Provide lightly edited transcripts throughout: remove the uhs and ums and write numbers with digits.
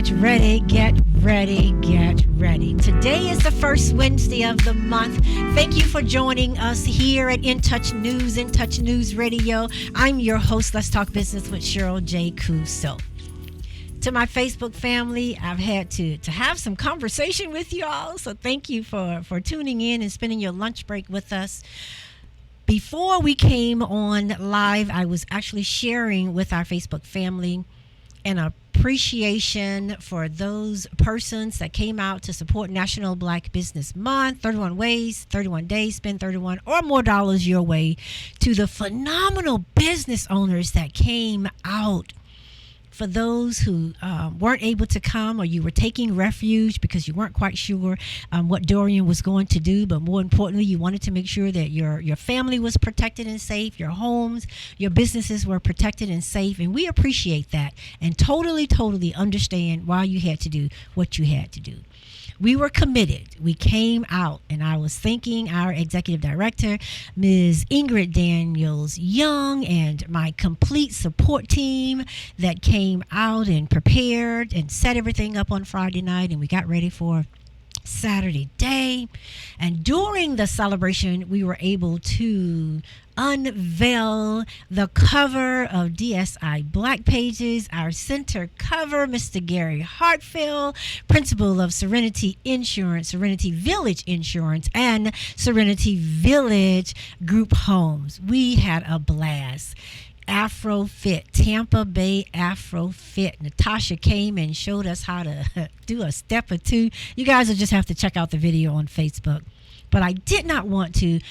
Get ready, get ready, get ready. Today is the first Wednesday of the month. Thank you for joining us here at In Touch News Radio. I'm your host, Let's Talk Business with Cheryl J. Kuso. To my Facebook family, I've had to have some conversation with you all, so thank you for tuning in and spending your lunch break with us. Before we came on live, I was actually sharing with our Facebook family an appreciation for those persons that came out to support National Black Business Month. 31 ways, 31 days, spend 31 or more dollars your way, to the phenomenal business owners that came out. For those who weren't able to come, or you were taking refuge because you weren't quite sure what Dorian was going to do, but more importantly, you wanted to make sure that your family was protected and safe, your homes, your businesses were protected and safe, and we appreciate that and totally understand why you had to do what you had to do. We were committed. We came out, and I was thanking our executive director, Ms. Ingrid Daniels Young, and my complete support team that came out and prepared and set everything up on Friday night, and we got ready for Saturday day. And during the celebration, we were able to unveil the cover of DSI Black Pages, our center cover, Mr. Gary Hartfield, principal of Serenity Insurance, Serenity Village Insurance, and Serenity Village Group Homes. We had a blast. Afro Fit, Tampa Bay Afro Fit. Natasha came and showed us how to do a step or two. You guys will just have to check out the video on Facebook. But I did not want to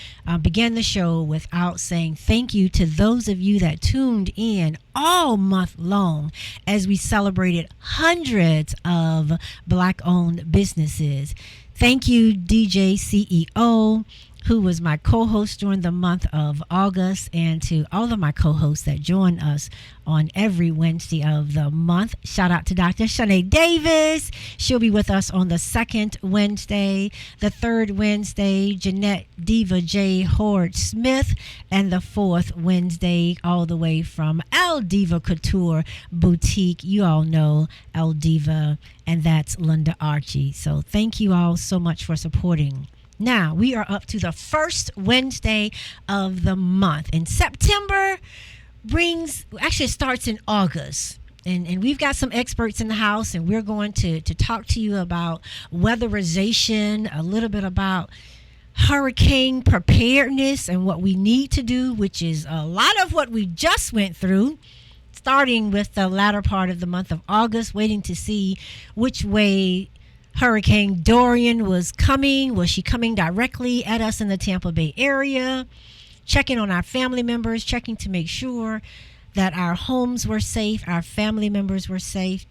begin the show without saying thank you to those of you that tuned in all month long as we celebrated hundreds of Black-owned businesses. Thank you, DJ CEO, who was my co-host during the month of August, and to all of my co-hosts that join us on every Wednesday of the month. Shout out to Dr. Shanae Davis. She'll be with us on the second Wednesday, the third Wednesday, Jeanette Diva J. Horde Smith, and the fourth Wednesday, all the way from El Diva Couture Boutique. You all know El Diva, and that's Linda Archie. So thank you all so much for supporting. Now, we are up to the first Wednesday of the month, and September starts in August. And we've got some experts in the house, and we're going to talk to you about weatherization, a little bit about hurricane preparedness and what we need to do, which is a lot of what we just went through, starting with the latter part of the month of August, waiting to see which way Hurricane Dorian was coming. Was she coming directly at us in the Tampa Bay area? Checking on our family members, checking to make sure that our homes were safe, our family members were safe.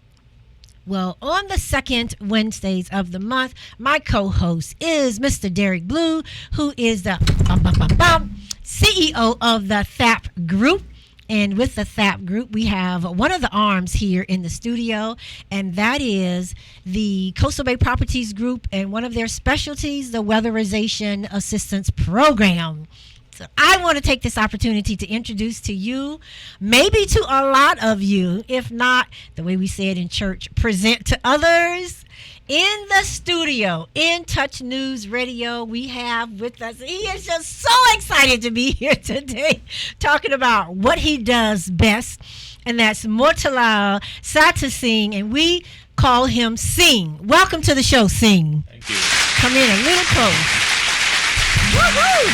Well, on the second Wednesdays of the month, my co-host is Mr. Derek Blue, who is the CEO of the THAP Group. And with the THAP Group, we have one of the arms here in the studio, and that is the Coastal Bay Properties Group, and one of their specialties, the Weatherization Assistance Program. So I want to take this opportunity to introduce to you, maybe to a lot of you, if not, the way we say it in church, present to others. In the studio, In Touch News Radio, we have with us, he is just so excited to be here today, talking about what he does best, and that's Murtala Satasingh, and we call him Singh. Welcome to the show, Singh. Thank you. Come in a little close. Woo-hoo!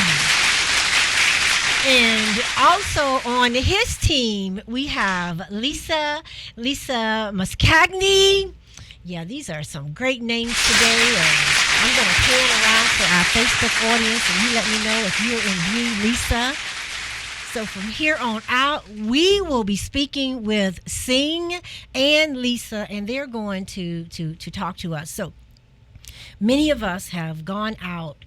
And also on his team, we have Lisa Muscagni. Yeah, these are some great names today, and I'm going to pan around to our Facebook audience, and you let me know if you're in view, Lisa. So from here on out, we will be speaking with Singh and Lisa, and they're going to talk to us. So many of us have gone out.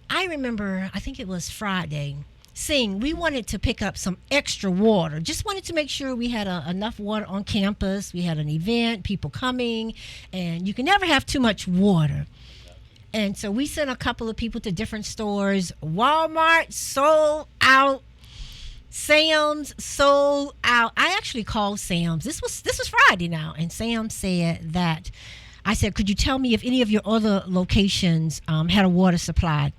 I remember, I think it was Friday, Singh, we wanted to pick up some extra water. Just wanted to make sure we had enough water on campus. We had an event, people coming, and you can never have too much water. And so we sent a couple of people to different stores. Walmart sold out. Sam's sold out. I actually called Sam's. This was Friday now, and Sam said that I said, could you tell me if any of your other locations had a water supply?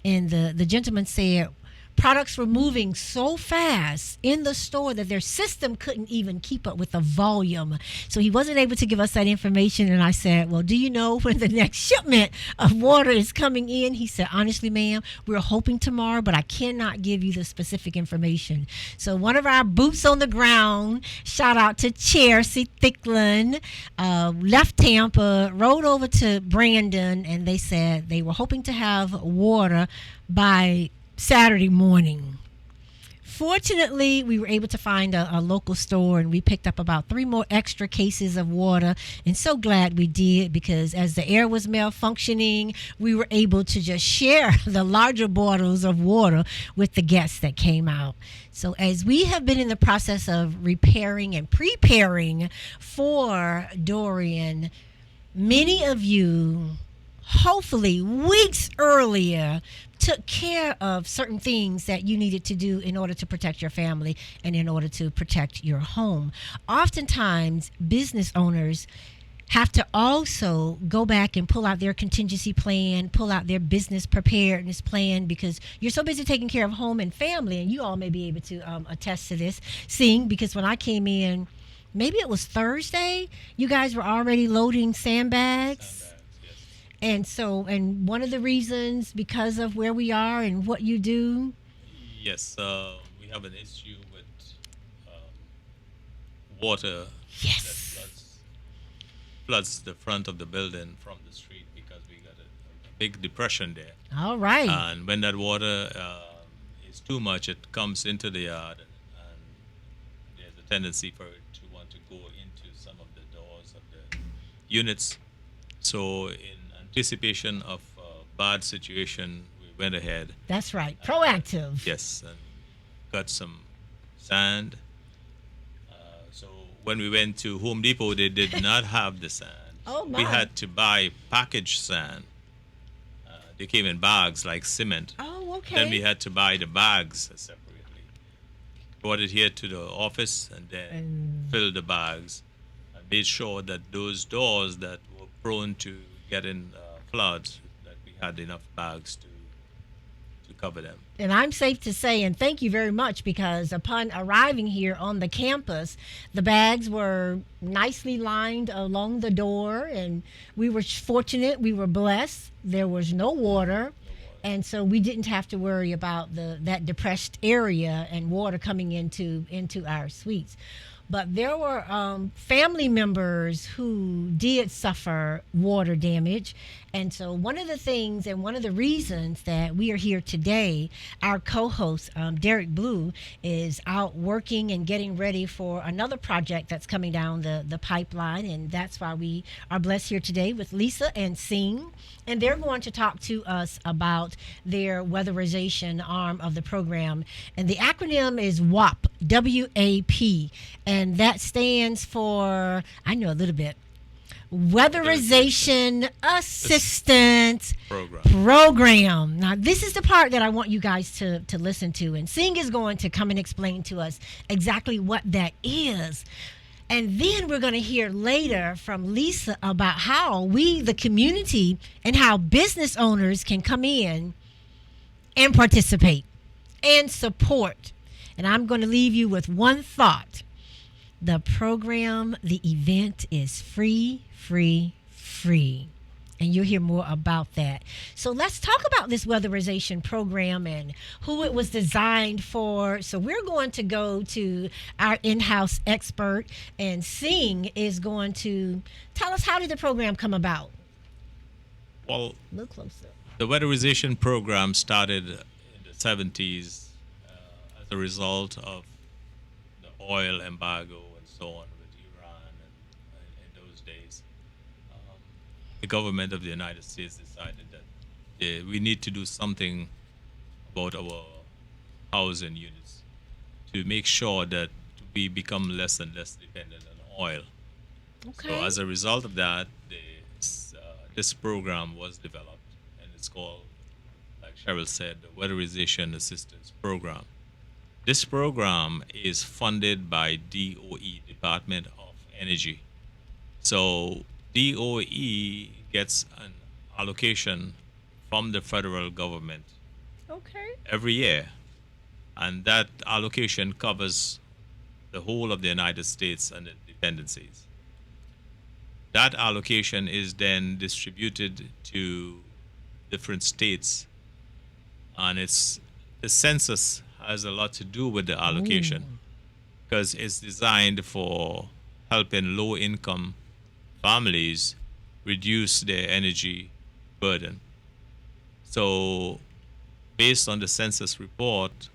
And the gentleman said products were moving so fast in the store that their system couldn't even keep up with the volume. So he wasn't able to give us that information. And I said, well, do you know when the next shipment of water is coming in? He said, honestly, ma'am, we're hoping tomorrow, but I cannot give you the specific information. So one of our boots on the ground, shout out to Chelsea Thicklin, left Tampa, rode over to Brandon, and they said they were hoping to have water by Saturday morning. Fortunately, we were able to find a local store, and we picked up about 3 more extra cases of water, and so glad we did, because as the air was malfunctioning, we were able to just share the larger bottles of water with the guests that came out. So as we have been in the process of repairing and preparing for Dorian, many of you, hopefully weeks earlier, took care of certain things that you needed to do in order to protect your family and in order to protect your home. Oftentimes, business owners have to also go back and pull out their contingency plan, pull out their business preparedness plan, because you're so busy taking care of home and family. And you all may be able to attest to this, seeing, because when I came in, maybe it was Thursday, you guys were already loading sandbags. And one of the reasons, because of where we are and what you do. Yes, we have an issue with water that Yes. floods the front of the building from the street, because we got a big depression there. All right. And when that water is too much, it comes into the yard, and there's a tendency for it to want to go into some of the doors of the units. So in anticipation of a bad situation, we went ahead. That's right. Proactive. Yes, and got some sand. So when we went to Home Depot, they did not have the sand. Oh, We my. had to buy packaged sand. They came in bags like cement. Oh, okay. Then we had to buy the bags separately. Brought it here to the office, and then And- filled the bags. And made sure that those doors that were prone to getting floods, that we had enough bags to cover them. And I'm safe to say, and thank you very much, because upon arriving here on the campus, the bags were nicely lined along the door, and we were fortunate, we were blessed. There was no water, and so we didn't have to worry about that depressed area and water coming into our suites. But there were family members who did suffer water damage. And so one of the things and one of the reasons that we are here today, our co-host, Derek Blue, is out working and getting ready for another project that's coming down the pipeline. And that's why we are blessed here today with Lisa and Sing. And they're going to talk to us about their weatherization arm of the program. And the acronym is WAP, WAP. And that stands for, I know a little bit, Weatherization Assistance Program. Now, this is the part that I want you guys to listen to. And Sing is going to come and explain to us exactly what that is. And then we're going to hear later from Lisa about how we, the community, and how business owners can come in and participate and support. And I'm going to leave you with one thought. The program, the event is free, free, free. And you'll hear more about that. So let's talk about this weatherization program and who it was designed for. So we're going to go to our in-house expert, and Sing is going to tell us, how did the program come about? Well, A little closer. the weatherization program started in the 70s as a result of the oil embargo and so on with Iran. And in those days, the government of the United States decided that we need to do something about our housing units to make sure that we become less and less dependent on oil. Okay. So as a result of that, this program was developed, and it's called, like Cheryl said, the Weatherization Assistance Program. This program is funded by DOE, Department of Energy. So DOE gets an allocation from the federal government Okay. every year, and that allocation covers the whole of the United States and the dependencies. That allocation is then distributed to different states, and it's the census has a lot to do with the allocation Ooh. because it's designed for helping low income families reduce their energy burden. So, based on the census report,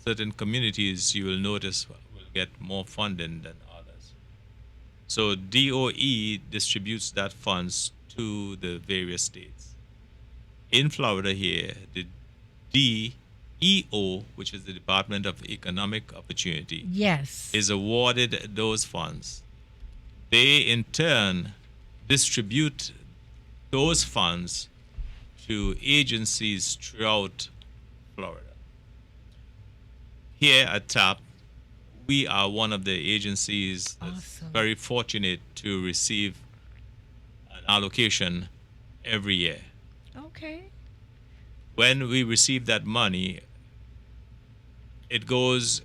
certain communities you will notice will get more funding than others. So, DOE distributes that funds to the various states. In Florida, here, the DEO, which is the Department of Economic Opportunity, Yes. is awarded those funds. They in turn distribute those funds to agencies throughout Florida. Here at TAP, we are one of the agencies that's Awesome. very fortunate to receive an allocation every year. Okay. When we receive that money, it goes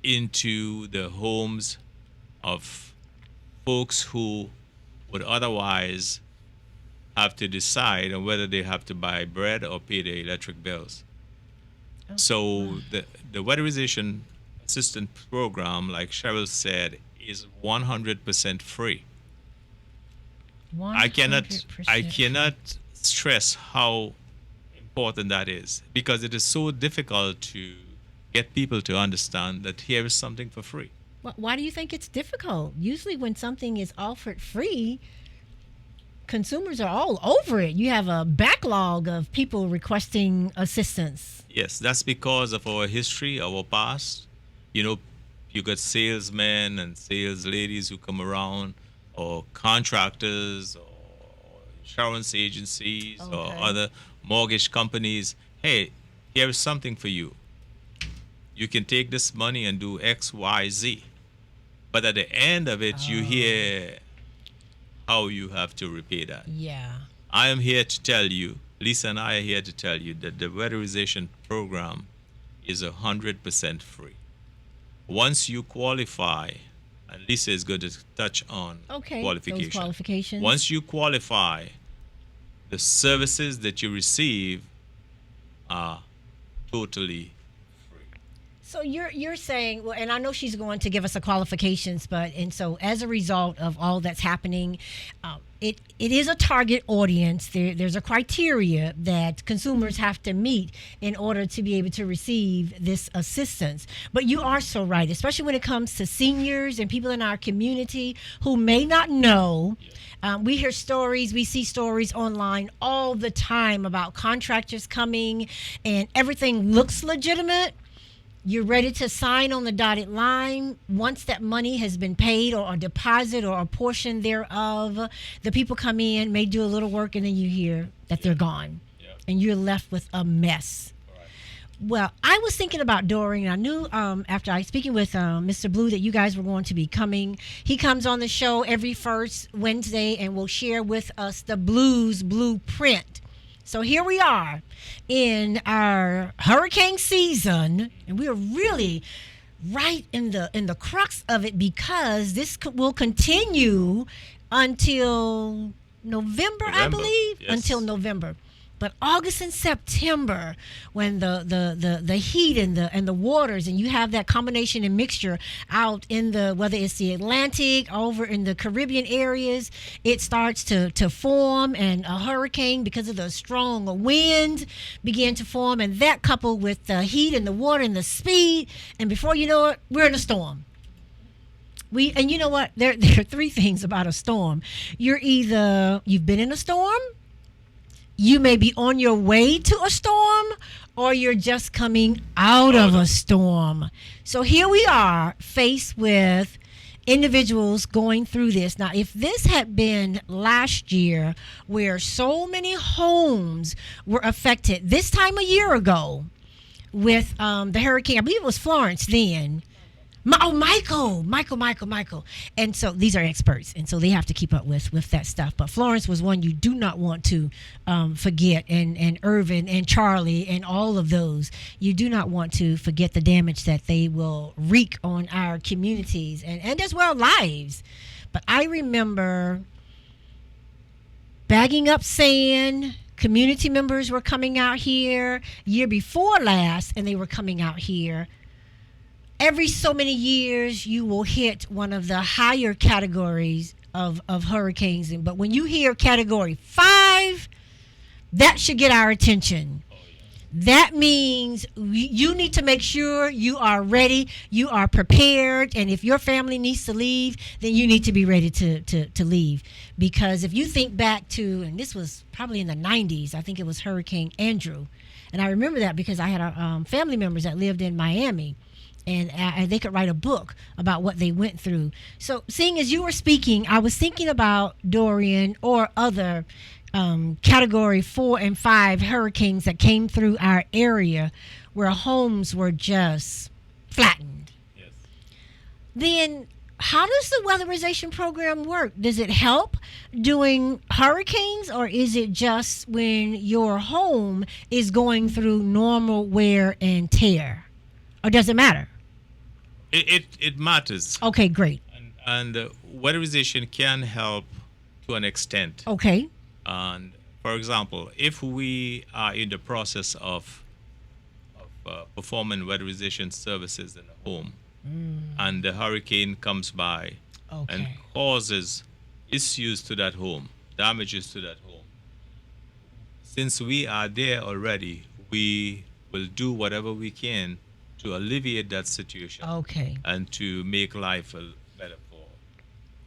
into the homes of folks who would otherwise have to decide on whether they have to buy bread or pay their electric bills. Oh, So the weatherization assistance program, like Cheryl said, is 100% free. I cannot 100%. stress how important that is because it is so difficult to get people to understand that here is something for free. Why do you think it's difficult? Usually, when something is offered free, consumers are all over it. You have a backlog of people requesting assistance. Yes, that's because of our history, our past. You know, you got salesmen and sales ladies who come around, or contractors, or insurance agencies, or Okay. other mortgage companies. Hey, here is something for you. You can take this money and do X, Y, Z. But at the end of it, you Oh. hear how you have to repay that. Yeah. I am here to tell you, Lisa and I are here to tell you that the weatherization program is 100% free. Once you qualify, and Lisa is going to touch on Okay. Those qualification. qualifications. Once you qualify, the services that you receive are totally free. So you're saying, well, and I know she's going to give us the qualifications, but and so as a result of all that's happening, it is a target audience. There's a criteria that consumers have to meet in order to be able to receive this assistance. But you are so right, especially when it comes to seniors and people in our community who may not know. We hear stories, we see stories online all the time about contractors coming and everything looks legitimate. You're ready to sign on the dotted line. Once that money has been paid or a deposit or a portion thereof, the people come in, may do a little work, and then you hear that they're gone. Yeah. And you're left with a mess. Right. Well, I was thinking about Dory, and I knew after I speaking with Mr. Blue that you guys were going to be coming. He comes on the show every first Wednesday and will share with us the Blues Blueprint. So here we are in our hurricane season, and we are really right in the crux of it because this will continue until November, I November, believe, yes. until November. But August and September, when the heat and the waters, and you have that combination and mixture out in the, whether it's the Atlantic, over in the Caribbean areas, it starts to form, and a hurricane, because of the strong wind, began to form, and that coupled with the heat and the water and the speed, and before you know it, we're in a storm. And you know what? There are three things about a storm. You've been in a storm. You may be on your way to a storm, or you're just coming out of a storm. So here we are faced with individuals going through this. Now, if this had been last year where so many homes were affected this time a year ago, with the hurricane. I believe it was Florence then. Michael. And so these are experts, and so they have to keep up with that stuff. But Florence was one you do not want to forget, and Irvin and Charlie and all of those. You do not want to forget the damage that they will wreak on our communities and as well lives. But I remember bagging up sand. Community members were coming out here year before last, and they were coming out here. Every so many years, you will hit one of the higher categories of hurricanes. But when you hear Category 5, that should get our attention. That means you need to make sure you are ready, you are prepared, and if your family needs to leave, then you need to be ready to leave. Because if you think back to, and this was probably in the 90s, I think it was Hurricane Andrew. And I remember that because I had family members that lived in Miami. And they could write a book about what they went through. So seeing as you were speaking, I was thinking about Dorian or other Category 4 and 5 hurricanes that came through our area where homes were just flattened. Yes. Then how does the weatherization program work? Does it help during hurricanes, or is it just when your home is going through normal wear and tear? Or does it matter? It matters. Okay, great. And weatherization can help to an extent. Okay. And for example, if we are in the process of performing weatherization services in a home, and the hurricane comes by and causes issues to that home, damages to that home, since we are there already, we will do whatever we can to alleviate that situation. Okay. And to make life better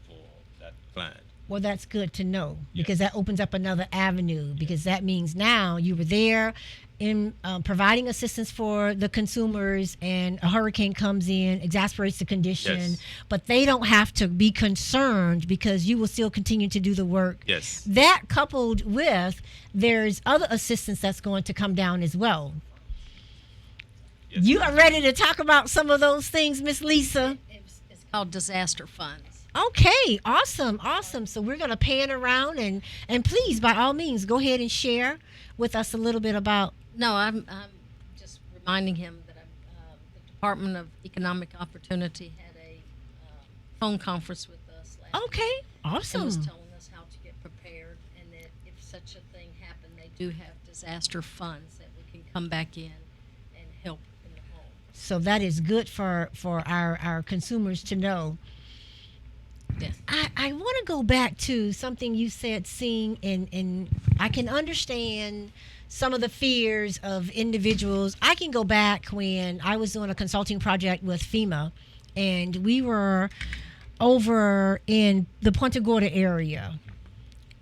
for that client. Well, that's good to know, because that opens up another avenue, because that means now you were there in providing assistance for the consumers, and a hurricane comes in, exasperates the condition, but they don't have to be concerned because you will still continue to do the work. Yes. That coupled with there's other assistance that's going to come down as well. Yes. You are ready to talk about some of those things, Miss Lisa? It's called disaster funds. Okay, awesome. So we're going to pan around, and please, by all means, go ahead and share with us a little bit about. No, I'm just reminding him that the Department of Economic Opportunity had a phone conference with us last week. Okay, And awesome. was telling us how to get prepared, and that if such a thing happened, they do have disaster funds that we can come back in and help in the home. So that is good for our consumers to know. Yes. I want to go back to something you said, seeing, and I can understand some of the fears of individuals. I can go back when I was doing a consulting project with FEMA, and we were over in the Punta Gorda area.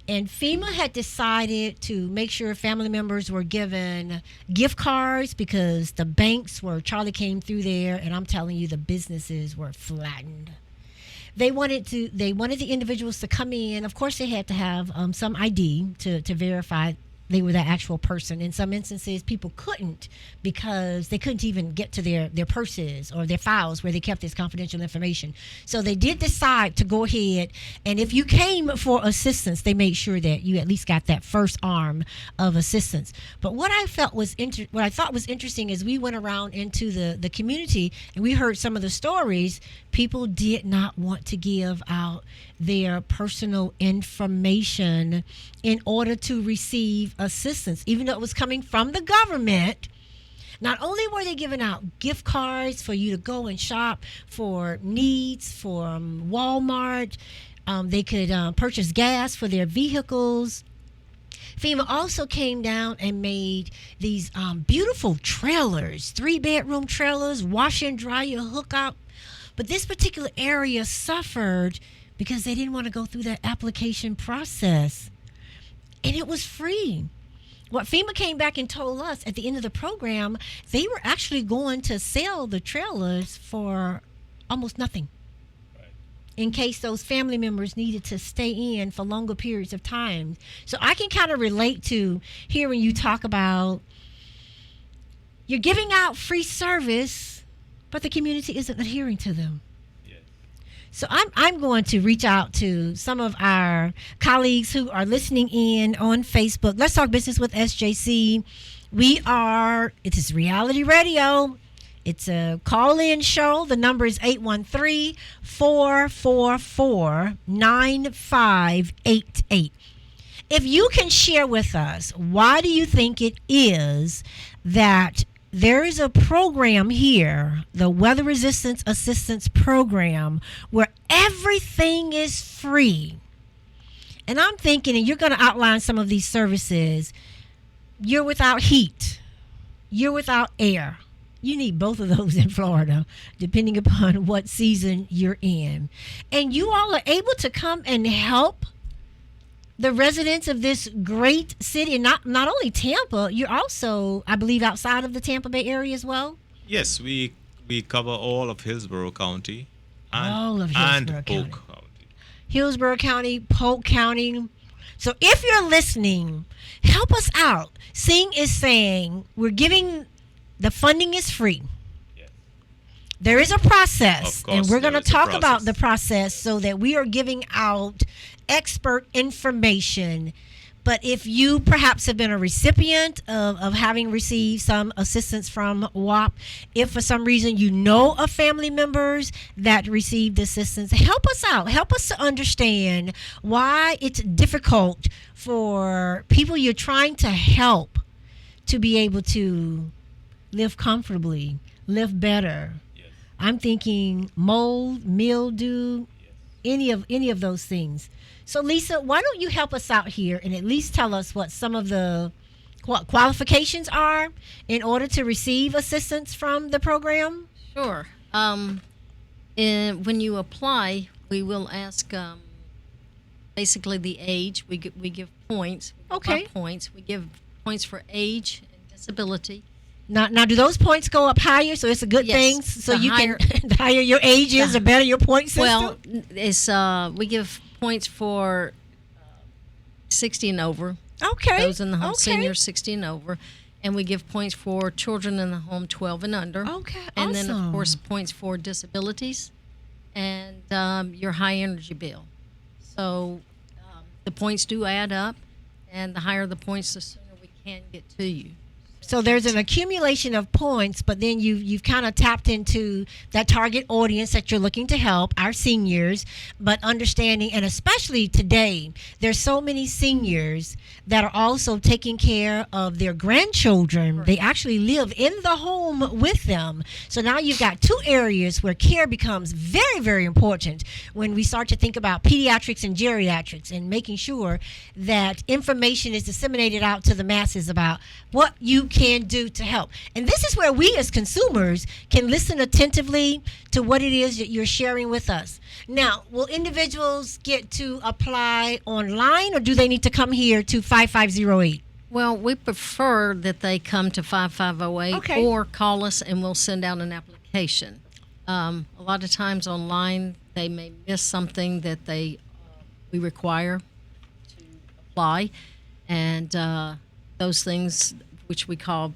And FEMA had decided to make sure family members were given gift cards because the banks were, Charlie came through there, and I'm telling you, the businesses were flattened. They wanted the individuals to come in. Of course, they had to have some ID to verify they were the actual person. In some instances, people couldn't because they couldn't even get to their purses or their files where they kept this confidential information. So they did decide to go ahead, and if you came for assistance, they made sure that you at least got that first arm of assistance. But what I thought was interesting is we went around into the community and we heard some of the stories. People did not want to give out their personal information in order to receive assistance, even though it was coming from the government. Not only were they giving out gift cards for you to go and shop for needs from Walmart, they could purchase gas for their vehicles. FEMA also came down and made these beautiful trailers, 3-bedroom trailers, wash and dryer hookup. But this particular area suffered because they didn't want to go through that application process. And it was free. What FEMA came back and told us at the end of the program, they were actually going to sell the trailers for almost nothing. Right. In case those family members needed to stay in for longer periods of time. So I can kind of relate to hearing you talk about, You're giving out free service, but the community isn't adhering to them. Yes. So I'm going to reach out to some of our colleagues who are listening in on Facebook. Let's Talk Business with SJC. It is reality radio. It's a call-in show. The number is 813-444-9588. If you can share with us, why do you think it is that there is a program here, the Weather Resistance Assistance Program, where everything is free? And I'm thinking, and you're going to outline some of these services. You're without heat. You're without air. You need both of those in Florida, depending upon what season you're in. And you all are able to come and help the residents of this great city. And not only Tampa, you're also, I believe, outside of the Tampa Bay area as well? Yes, we cover all of Hillsborough County All of and Hillsborough Polk County. County. Hillsborough County, Polk County. So if you're listening, help us out. Sing is saying we're giving, the funding is free. Yes. There is a process, Of course, and we're going to there is a talk about process. the process so that we are giving out expert information. But if you perhaps have been a recipient of having received some assistance from WAP, if for some reason you know of family members that received assistance, help us out. Help us to understand why it's difficult for people you're trying to help to be able to live comfortably, live better. Yes. I'm thinking mold, mildew, Yes. any of those things. So Lisa, why don't you help us out here and at least tell us what some of the qualifications are in order to receive assistance from the program? Sure. When you apply, we will ask basically the age. We give points. Okay. Points. We give points for age and disability. Now, do those points go up higher? So it's a good Yes. thing. So The you higher- can, the higher your age is, the better your point system. Well, it's we give points for 60 and over. Okay. Those in the home, Okay. seniors 60 and over. And we give points for children in the home 12 and under. Okay, And then, of awesome. course, points for disabilities and your high energy bill. So the points do add up, and the higher the points, the sooner we can get to you. So there's an accumulation of points, but then you've kind of tapped into that target audience that you're looking to help, our seniors, but understanding, and especially today, there's so many seniors that are also taking care of their grandchildren. Right. They actually live in the home with them. So now you've got two areas where care becomes very, very important when we start to think about pediatrics and geriatrics and making sure that information is disseminated out to the masses about what you can do to help. And this is where we as consumers can listen attentively to what it is that you're sharing with us. Now, will individuals get to apply online, or do they need to come here to 5508? Well, we prefer that they come to 5508 Okay. or call us and we'll send out an application. A lot of times online, they may miss something that we require to apply, and those things, which we call